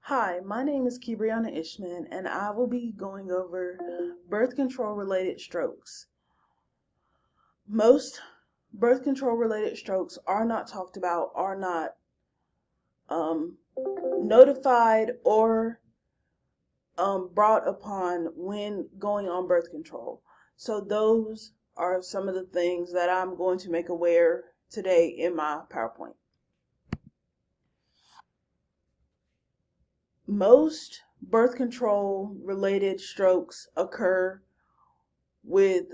Hi, my name is Kibriana Ishman, and I will be going over birth control related strokes. Most birth control related strokes are not talked about, are not notified, or brought upon when going on birth control. So those are some of the things that I'm going to make aware today in my PowerPoint. Most birth control related strokes occur with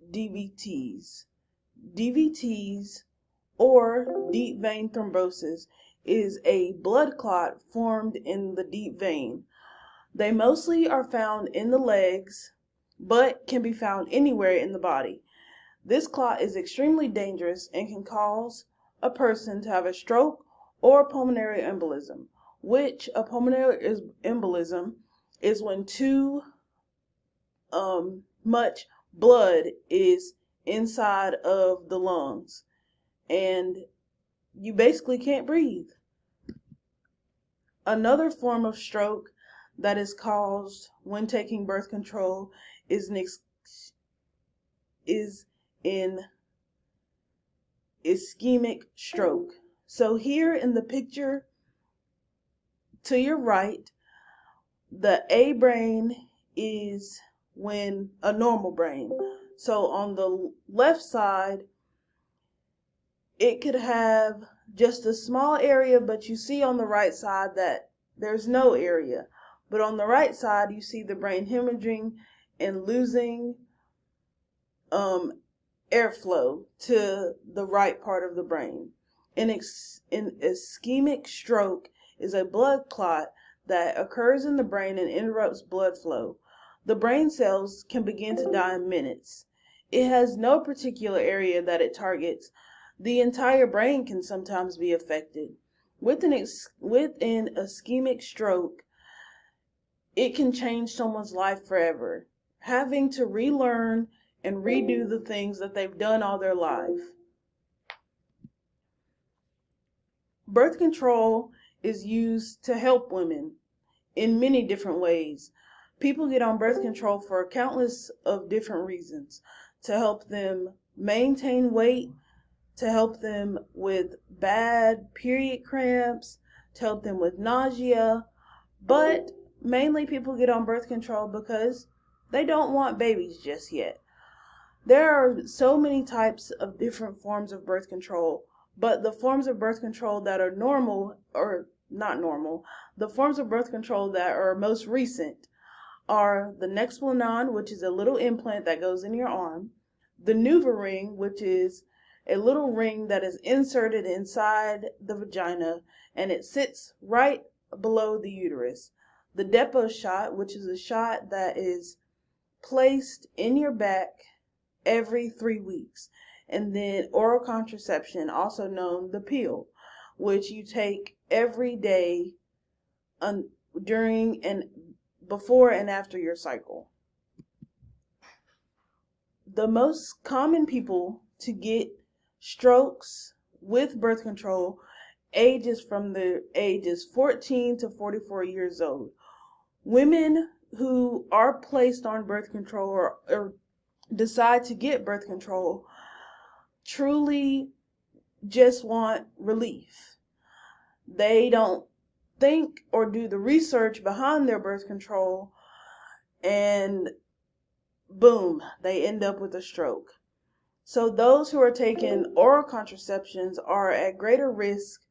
DVTs. DVTs, or deep vein thrombosis, is a blood clot formed in the deep vein. They mostly are found in the legs, but can be found anywhere in the body. This clot is extremely dangerous and can cause a person to have a stroke or pulmonary embolism, which a pulmonary embolism is when too much blood is inside of the lungs and you basically can't breathe. Another form of stroke that is caused when taking birth control is in ischemic stroke. So here in the picture to your right, the A brain is when a normal brain. So on the left side, it could have just a small area, but you see on the right side that there's no area. But on the right side, you see the brain hemorrhaging and losing airflow to the right part of the brain. An ischemic stroke is a blood clot that occurs in the brain and interrupts blood flow. The brain cells can begin to die in minutes. It has no particular area that it targets. The entire brain can sometimes be affected. With an ischemic stroke, it can change someone's life forever, having to relearn and redo the things that they've done all their life. Birth control is used to help women in many different ways. People get on birth control for countless of different reasons: to help them maintain weight, to help them with bad period cramps, to help them with nausea, but mainly people get on birth control because they don't want babies just yet. There are so many types of different forms of birth control, but the forms of birth control that are normal, or not normal, the forms of birth control that are most recent are the Nexplanon, which is a little implant that goes in your arm, the NuvaRing, which is a little ring that is inserted inside the vagina and it sits right below the uterus, the Depo shot, which is a shot that is placed in your back every 3 weeks, and then oral contraception, also known the pill, which you take every day during and before and after your cycle. The most common people to get strokes with birth control ages from the ages 14 to 44 years old. Women who are placed on birth control or decide to get birth control truly just want relief. They don't think or do the research behind their birth control, and boom, they end up with a stroke. So those who are taking oral contraceptions are at greater risk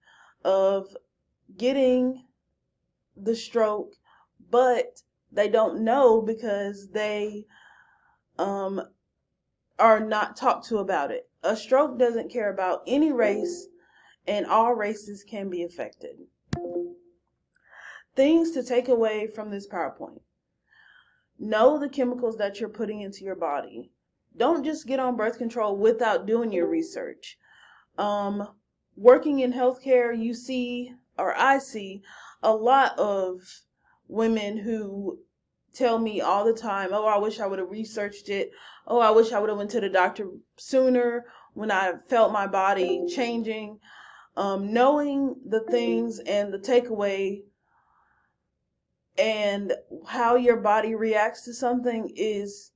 of getting the stroke, but they don't know because they are not talked to about it. A stroke doesn't care about any race, and all races can be affected. Things to take away from this PowerPoint: know the chemicals that you're putting into your body. Don't just get on birth control without doing your research. Working in healthcare, you see, or I see, a lot of women who tell me all the time, oh, I wish I would have researched it. Oh, I wish I would have went to the doctor sooner when I felt my body changing. Knowing the things and the takeaway and how your body reacts to something is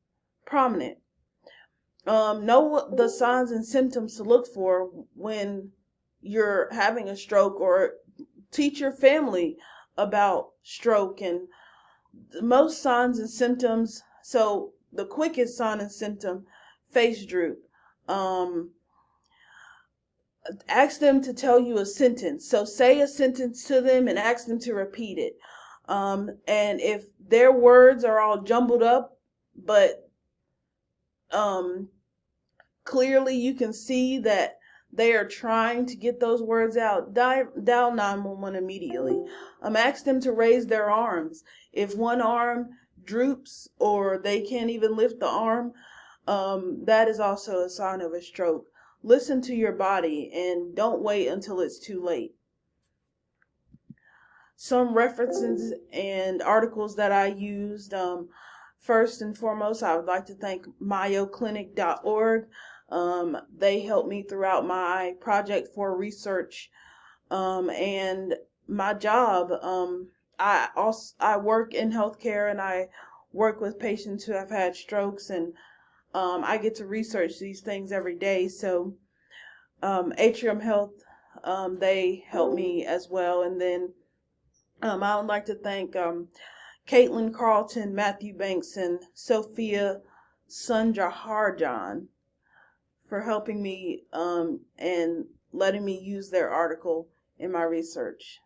prominent. Know the signs and symptoms to look for when you're having a stroke, or teach your family about stroke and most signs and symptoms. So the quickest sign and symptom, face droop. Um, Ask them to tell you a sentence. So say a sentence to them and ask them to repeat it. And if their words are all jumbled up, but um, clearly you can see that they are trying to get those words out, dial 911 immediately. Ask them to raise their arms. If one arm droops or they can't even lift the arm, that is also a sign of a stroke. Listen to your body and don't wait until it's too late. Some references and articles that I used. First and foremost, I would like to thank mayoclinic.org. They helped me throughout my project for research and my job. I work in healthcare, and I work with patients who have had strokes, and I get to research these things every day. So Atrium Health, they help me as well. And then I would like to thank Caitlin Carlton, Matthew Banks, and Sophia Sunjaharjan for helping me and letting me use their article in my research.